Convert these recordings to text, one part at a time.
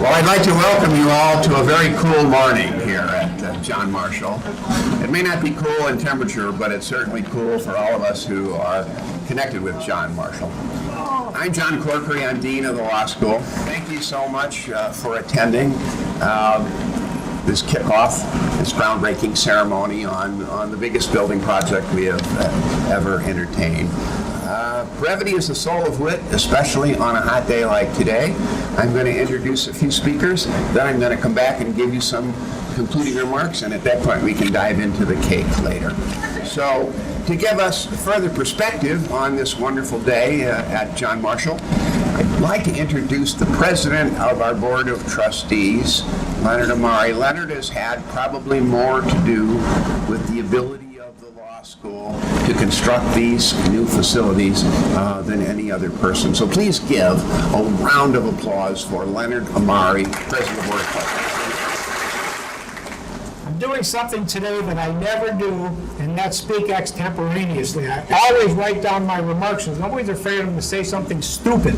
Well, I'd like to welcome you all to a very cool morning here at John Marshall. It may not be cool in temperature, but it's certainly cool for all of us who are connected with John Marshall. I'm John Corkery. I'm Dean of the Law School. Thank you so much for attending this kickoff, this groundbreaking ceremony on the biggest building project we have ever entertained. Brevity is the soul of wit, especially on a hot day like today. I'm going to introduce a few speakers, then I'm going to come back and give you some concluding remarks, and at that point we can dive into the cake later. So, to give us further perspective on this wonderful day at John Marshall, I'd like to introduce the president of our Board of Trustees, Leonard Amari. Leonard has had probably more to do with the ability of the law school to construct these new facilities than any other person. So please give a round of applause for Leonard Amari, president of the Board of Trustees. I'm doing something today that I never do, and that's speak extemporaneously. I always write down my remarks. I'm always afraid I'm going to say something stupid,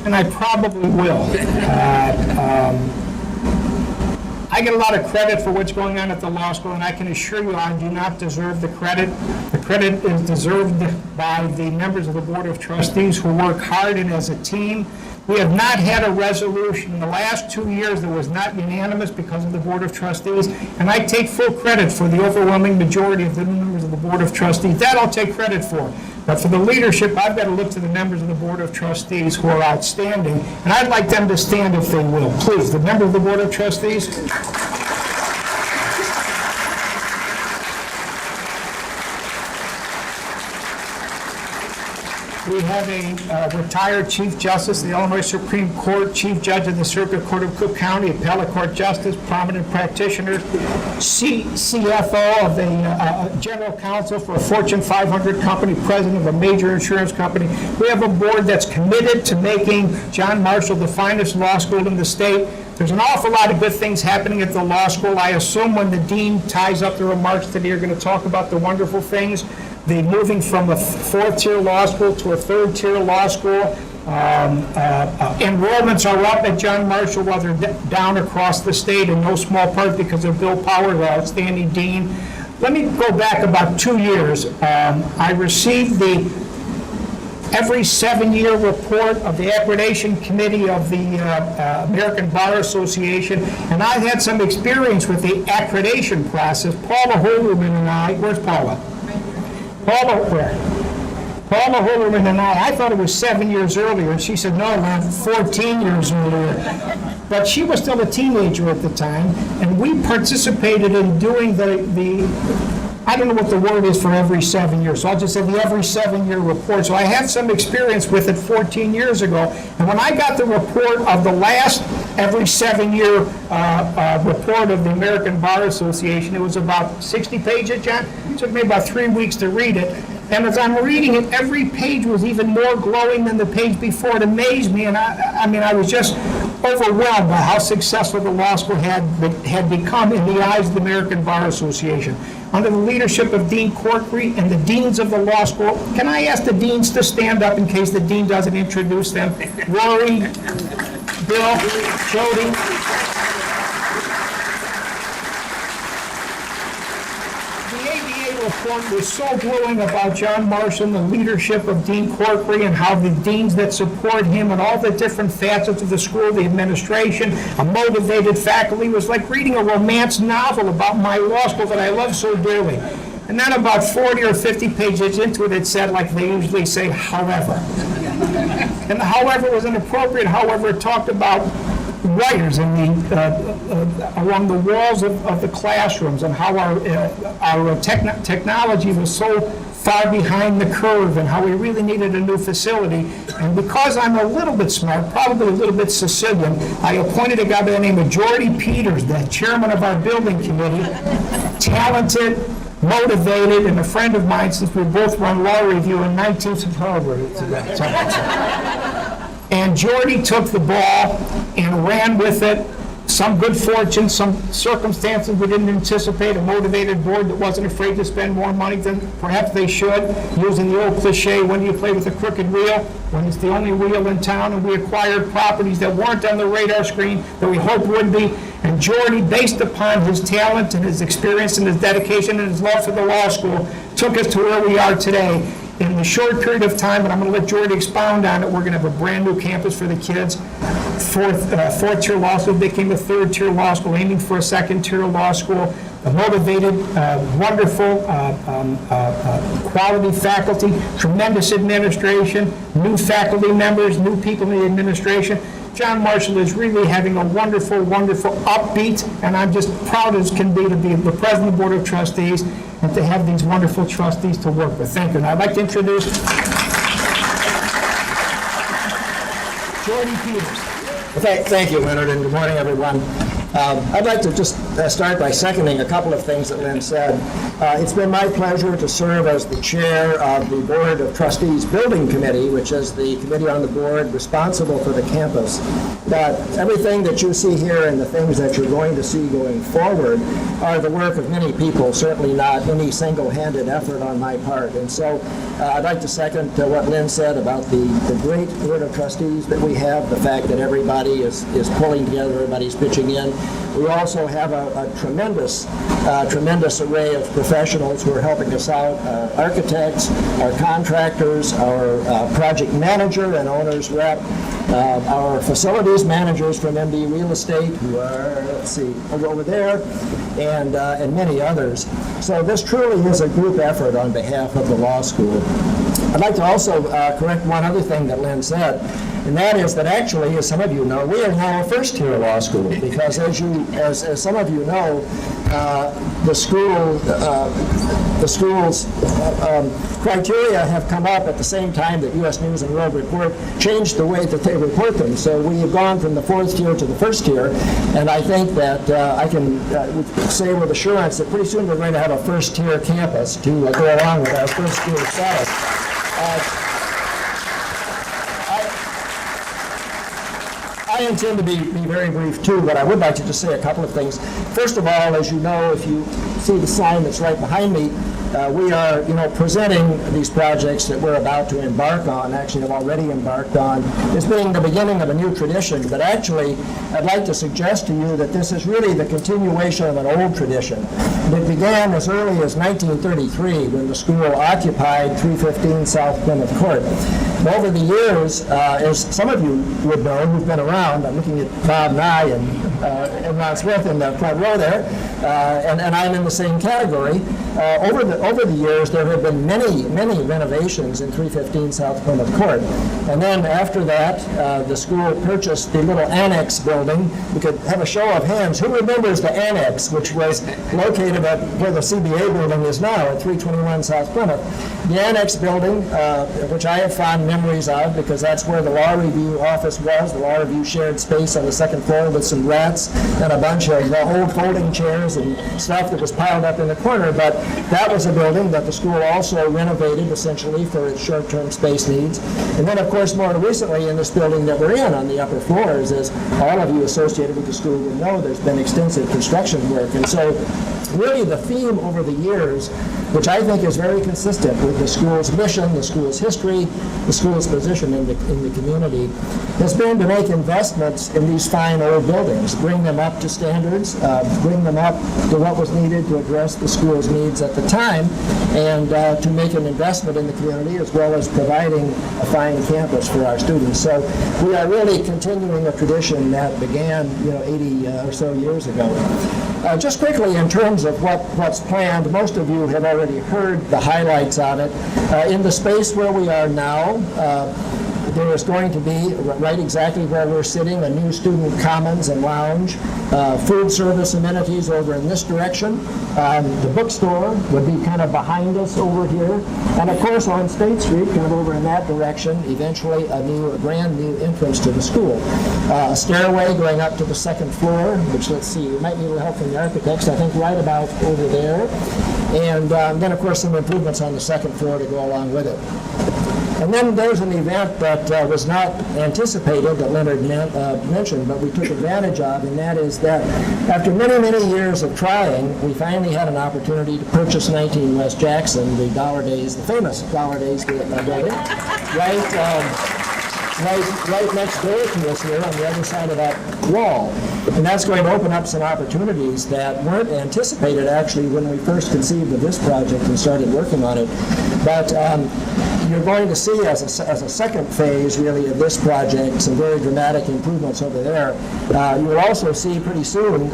and I probably will. I get a lot of credit for what's going on at the law school, and I can assure you I do not deserve the credit. The credit is deserved by the members of the Board of Trustees who work hard and as a team. We have not had a resolution in the last 2 years that was not unanimous because of the Board of Trustees, and I take full credit for the overwhelming majority of the members of the Board of Trustees. That I'll take credit for. But for the leadership, I've got to look to the members of the Board of Trustees who are outstanding, and I'd like them to stand if they will. Please, the member of the Board of Trustees. We have a retired Chief Justice of the Illinois Supreme Court, Chief Judge of the Circuit Court of Cook County, Appellate Court Justice, prominent practitioner, CFO of the General Counsel for a Fortune 500 company, President of a major insurance company. We have a board that's committed to making John Marshall the finest law school in the state. There's an awful lot of good things happening at the law school. I assume when the dean ties up the remarks today, you're going to talk about the wonderful things. The moving from a fourth-tier law school to a third-tier law school. Enrollments are up at John Marshall while they're down across the state, in no small part because of Bill Power, the outstanding dean. Let me go back about 2 years. I received the every 7-year report of the accreditation committee of the American Bar Association, and I've had some experience with the accreditation process. Paula Holderman and I, where's Paula? Paula Holderman and I thought it was 7 years earlier, and she said, no, around 14 years earlier. But she was still a teenager at the time, and we participated in doing I don't know what the word is for every 7 years, so I'll just say the every 7-year report. So I had some experience with it 14 years ago, and when I got the report of the last every 7-year report of the American Bar Association, it was about 60 pages, John. It took me about 3 weeks to read it, and as I'm reading it, every page was even more glowing than the page before. It amazed me, and I was just overwhelmed by how successful the law school had become in the eyes of the American Bar Association. Under the leadership of Dean Corkery and the deans of the law school, can I ask the deans to stand up in case the dean doesn't introduce them? Rory, Bill, Jody. The ABA report was so glowing about John Marshall and the leadership of Dean Corkery and how the deans that support him and all the different facets of the school, the administration, a motivated faculty, was like reading a romance novel about my law school that I love so dearly. And then about 40 or 50 pages into it, it said, like they usually say, however. And the however was inappropriate. However, it talked about wires along the walls of the classrooms and how our technology was so far behind the curve and how we really needed a new facility. And because I'm a little bit smart, probably a little bit Sicilian, I appointed a guy by the name of Jordy Peters, the chairman of our building committee, talented, motivated, and a friend of mine since we both run law review in 19th of Harvard. And Jordy took the ball and ran with it some good fortune, some circumstances we didn't anticipate, a motivated board that wasn't afraid to spend more money than perhaps they should, using the old cliche, when do you play with a crooked wheel? When it's the only wheel in town, and we acquired properties that weren't on the radar screen that we hoped would be. And Jordy, based upon his talent and his experience and his dedication and his love for the law school, took us to where we are today. In the short period of time, and I'm going to let Jordy expound on it, we're going to have a brand-new campus for the kids. Fourth-tier law school became a third-tier law school, aiming for a second-tier law school. A motivated, wonderful, quality faculty, tremendous administration, new faculty members, new people in the administration. John Marshall is really having a wonderful, wonderful upbeat, and I'm just proud as can be to be the president of the Board of Trustees and to have these wonderful trustees to work with. Thank you. And I'd like to introduce Jordy Peters. Thank you, Leonard, and good morning, everyone. I'd like to just start by seconding a couple of things that Lynn said. It's been my pleasure to serve as the chair of the Board of Trustees Building Committee, which is the committee on the board responsible for the campus. But everything that you see here and the things that you're going to see going forward are the work of many people, certainly not any single-handed effort on my part. And so I'd like to second what Lynn said about the great Board of Trustees that we have, the fact that everybody is pulling together, everybody's pitching in. We also have a tremendous array of professionals who are helping us out, architects, our contractors, our project manager and owner's rep, our facilities managers from MD Real Estate, who are, let's see, over there, and many others. So this truly is a group effort on behalf of the law school. I'd like to also correct one other thing that Lynn said, and that is that actually, as some of you know, we are now a first-tier law school, because as some of you know, the school's criteria have come up at the same time that U.S. News and World Report changed the way that they report them. So we have gone from the fourth tier to the first tier, and I think that I can say with assurance that pretty soon we're going to have a first-tier campus to go along with our first-tier status. I intend to be very brief too, but I would like to just say a couple of things. First of all, as you know, if you see the sign that's right behind me, we are, presenting these projects that we're about to embark on, actually have already embarked on, as being the beginning of a new tradition. But actually, I'd like to suggest to you that this is really the continuation of an old tradition. It began as early as 1933, when the school occupied 315 South Plymouth Court. Over the years, as some of you would know who've been around, I'm looking at Bob Nye and Ron Smith in the front row there, and I'm in the same category. Over the years, there have been many renovations in 315 South Plymouth Court. And then after that, the school purchased the little annex building. We could have a show of hands. Who remembers the annex, which was located at where the CBA building is now, at 321 South Plymouth? The annex building, which I have fond memories of, because that's where the law review office was. The law review shared space on the second floor with some rats and a bunch of old folding chairs and stuff that was piled up in the corner. But that was a building that the school also renovated essentially for its short-term space needs. And then, of course, more recently in this building that we're in on the upper floors, as all of you associated with the school will know, there's been extensive construction work. And so really the theme over the years, which I think is very consistent with the school's mission, the school's history, the school's position in the community, has been to make investments in these fine old buildings, bring them up to standards, bring them up to what was needed to address the school's needs at the time, and to make an investment in the community, as well as providing a fine campus for our students. So we are really continuing a tradition that began 80 or so years ago. Just quickly, in terms of what's planned, most of you have already heard the highlights on it. In the space where we are now, there is going to be, right exactly where we're sitting, a new student commons and lounge, food service amenities over in this direction. The bookstore would be kind of behind us over here. And of course on State Street, kind of over in that direction, eventually a brand new entrance to the school. A stairway going up to the second floor, which, let's see, we might need a little help from the architects, I think right about over there. And then of course some improvements on the second floor to go along with it. And then there's an event that was not anticipated that Leonard mentioned, but we took advantage of, and that is that after many, many years of trying, we finally had an opportunity to purchase 19 West Jackson, the Dollar Days, the famous Dollar Days building, right next door to us here on the other side of that wall. And that's going to open up some opportunities that weren't anticipated actually when we first conceived of this project and started working on it. But you're going to see as a second phase really of this project some very dramatic improvements over there. You will also see pretty soon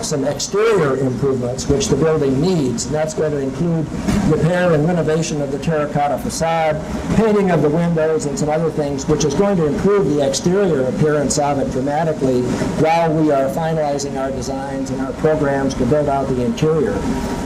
some exterior improvements which the building needs, and that's going to include repair and renovation of the terracotta facade, painting of the windows, and some other things which is going to improve the exterior appearance of it dramatically while we are finalizing our designs and our programs to build out the interior.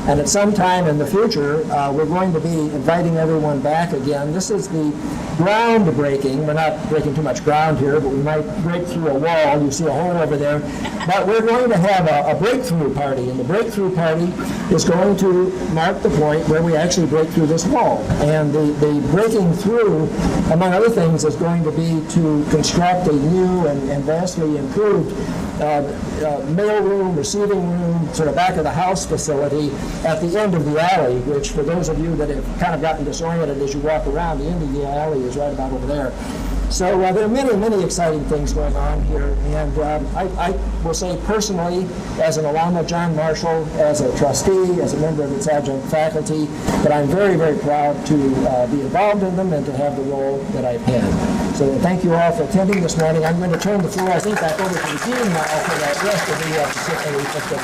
And at some time in the future, we're going to be inviting everyone back again. This is the ground breaking. We're not breaking too much ground here, but we might break through a wall. You see a hole over there. But we're going to have a breakthrough party, and the breakthrough party is going to mark the point where we actually break through this wall. And the breaking through, among other things, is going to be to construct a new and vastly improved mail room, receiving room, sort of back of the house facility at the end of the alley, which for those of you that have kind of gotten disoriented as you walk around, the end of the alley is right about over there. So there are many, many exciting things going on here, and I will say personally, as an alum of John Marshall, as a trustee, as a member of its adjunct faculty, that I'm very, very proud to be involved in them and to have the role that I've had. So thank you all for attending this morning. I'm going to turn the floor, I think, back over to the dean now for the rest of the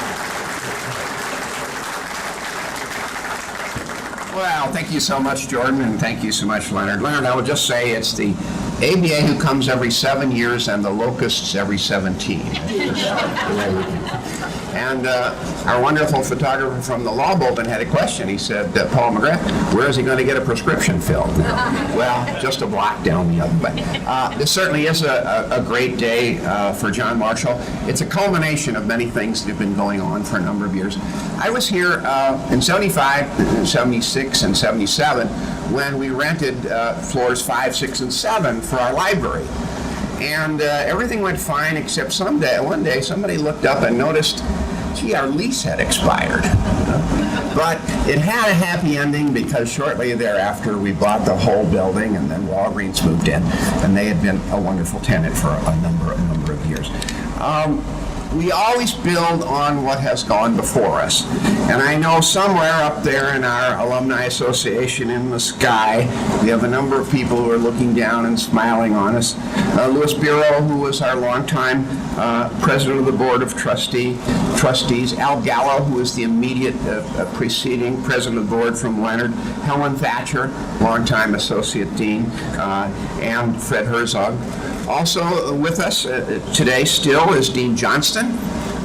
Well, thank you so much, Jordan, and thank you so much, Leonard. Leonard, I would just say it's the ABA who comes every 7 years and the locusts every 17. And our wonderful photographer from the Law Bulletin had a question. He said, Paul McGrath, where is he going to get a prescription filled? Well, just a block down the other way. This certainly is a great day for John Marshall. It's a culmination of many things that have been going on for a number of years. I was here in 75, 76, and 77 when we rented floors 5, 6, and 7 for our library. And everything went fine except one day somebody looked up and noticed, gee, our lease had expired. But it had a happy ending because shortly thereafter we bought the whole building, and then Walgreens moved in, and they had been a wonderful tenant for a number of years. We always build on what has gone before us. And I know somewhere up there in our Alumni Association in the sky, we have a number of people who are looking down and smiling on us. Louis Bureau, who was our longtime president of the Board of Trustees. Al Gallo, who was the immediate preceding president of the board from Leonard. Helen Thatcher, longtime associate dean, and Fred Herzog. Also with us today still is Dean Johnston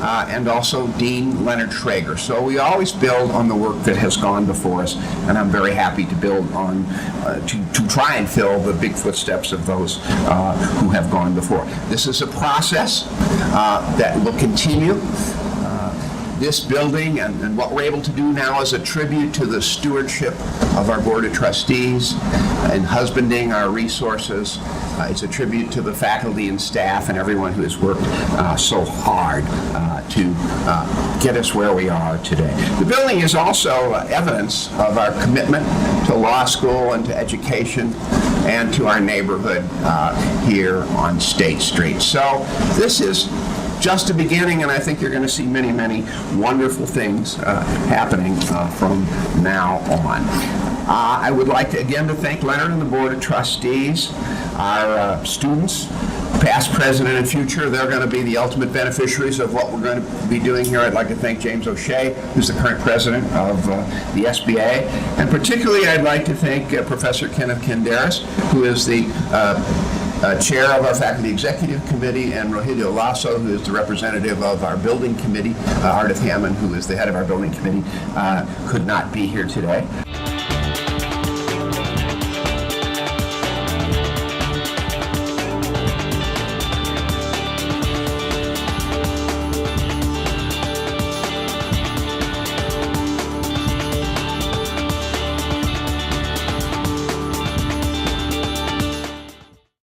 and also Dean Leonard Schrager. So we always build on the work that has gone before us, and I'm very happy to build on, to try and fill the big footsteps of those who have gone before. This is a process that will continue. This building and what we're able to do now is a tribute to the stewardship of our Board of Trustees and husbanding our resources. It's a tribute to the faculty and staff and everyone who has worked so hard to get us where we are today. The building is also evidence of our commitment to law school and to education and to our neighborhood here on State Street. So this is just a beginning, and I think you're going to see many, many wonderful things happening from now on. I would like to again to thank Leonard and the Board of Trustees, our students, past, present, and future. They're going to be the ultimate beneficiaries of what we're going to be doing here. I'd like to thank James O'Shea, who's the current president of the SBA, and particularly I'd like to thank Professor Kenneth Kenderis, who is the chair of our Faculty Executive Committee, and Rogelio Lasso, who is the representative of our building committee. Ardith Hammond, who is the head of our building committee, could not be here today.